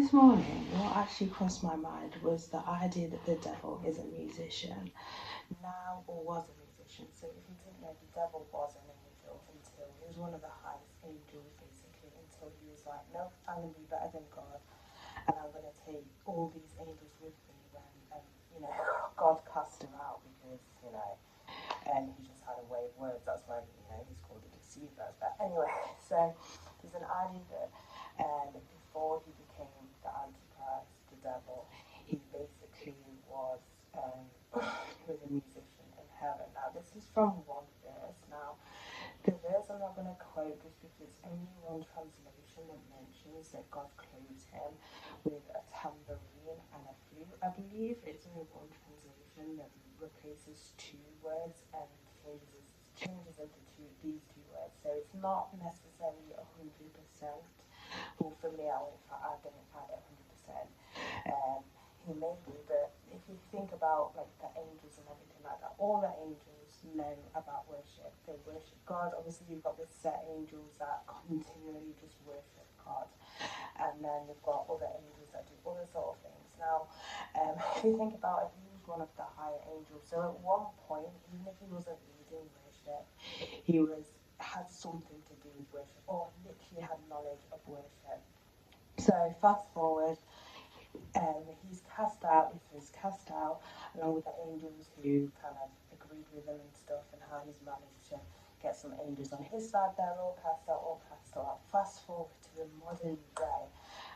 this morning, what actually crossed my mind was the idea that the devil is a musician now or was a musician. So if you didn't know, the devil was an angel until he was one of the highest angels, basically, until he was like, no, I'm going to be better than God, and I'm going to take all these angels with me when, God cast him out because, and he just had a way of words. That's why, he's called a deceiver. But anyway, so there's an idea that before he became the Antichrist, the devil, he basically was he was a musician in heaven. Now, this is from one verse. Now, the verse I'm not going to quote just because it's only one translation that mentions that God clothes him with a tambourine and a flute. I believe it's only one translation that replaces two words and changes into these two words. So it's not necessarily 100%. Well, for me, I don't add 100%. He may be, but if you think about like the angels and everything like that, all the angels know about worship. They worship God. Obviously, you've got the set angels that continually just worship God, and then you've got other angels that do other sort of things. Now, if you think about it, he was one of the higher angels. So at one point, even if he wasn't leading worship, he had something to do with worship, or literally had knowledge of worship. So fast forward, he's cast out, Lucifer's cast out, along with the angels who kind of agreed with him and stuff, and how he's managed to get some angels on his side. They're all cast out, all cast out. Fast forward to the modern day,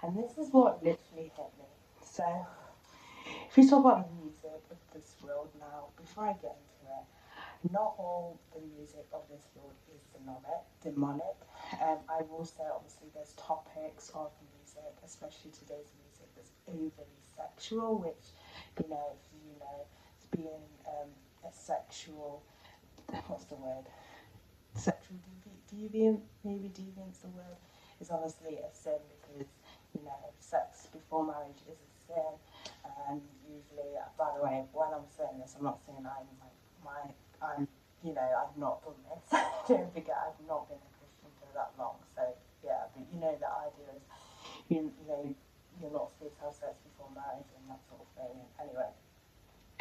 and this is what literally hit me. So, if we talk about the music of this world now, before I get into it, not all the music of this world is demonic. I will say, obviously, there's topics of music, especially today's music, that's overly sexual, which, it's being a sexual, what's the word? Sexual deviant, maybe deviant's the word, is honestly a sin because, sex before marriage is a sin. And usually, by the way, when I'm saying this, I'm not saying I've not done this. Don't forget, I've not been a Christian for that long. So, yeah, but the idea is, you're not supposed to have sex before marriage and that sort of thing. Anyway,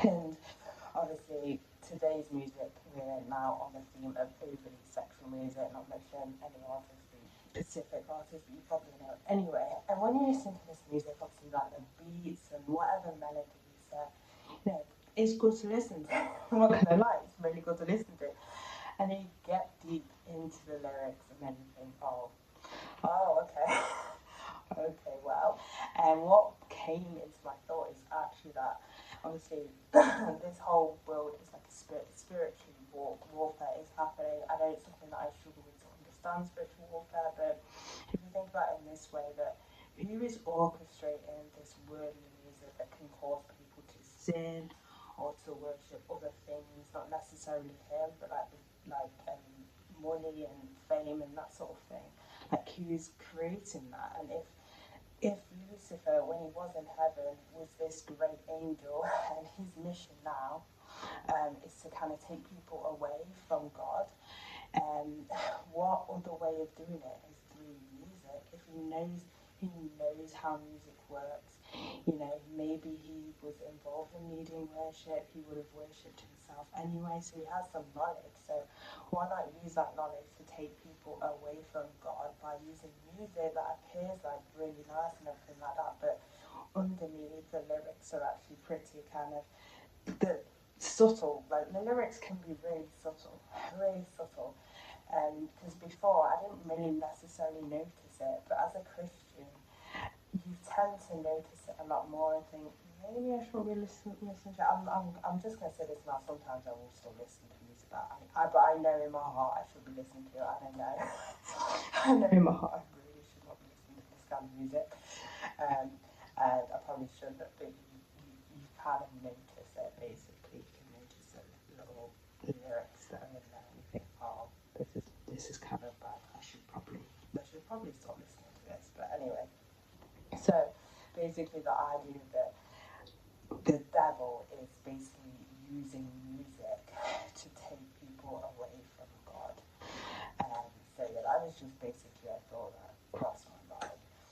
and obviously, today's music, we're now on the theme of overly sexual music, not mentioning any artist, specific artist, but you probably know. Anyway, and when you listen to this music, obviously, like the beats and whatever melodies, it's good to listen to. I'm not gonna lie, it's really good to listen to. And you get deep into the lyrics and then you think, oh, okay. Okay, well. And what came into my thought is actually that, obviously, this whole world is like a spiritual warfare is happening. I know it's something that I struggle with to understand, spiritual warfare, but if you think about it in this way, that who is orchestrating this worldly music that can cause people to sin or to worship other things, not necessarily him, but like money and fame and that sort of thing. Like who's creating that? And if Lucifer, when he was in heaven, was this great angel, and his mission now is to kind of take people away from God, what other way of doing it is through music? If he knows how music works, maybe he was involved in leading worship, he would have worshipped himself anyway, so he has some knowledge. So why not use that knowledge to take people away from God by using music that appears like really nice and everything like that, but underneath the lyrics are actually pretty kind of subtle. Like the lyrics can be really subtle, really subtle. Because before I didn't really necessarily notice it, but as a Christian, you tend to notice it a lot more and think, maybe I should be listening to it. I'm just going to say this now, sometimes I will still listen to music but I know in my heart I should be listening to it. I don't know. I know in my heart I really should not be listening to this kind of music. And I probably shouldn't, but you kind of notice it, basically. You can notice the little lyrics that are in there and you think, oh, this is kind of bad. I should probably stop listening to this. But anyway, so basically the idea that the devil is basically using music to take people away from God. So yeah, that was just basically, I thought that crossed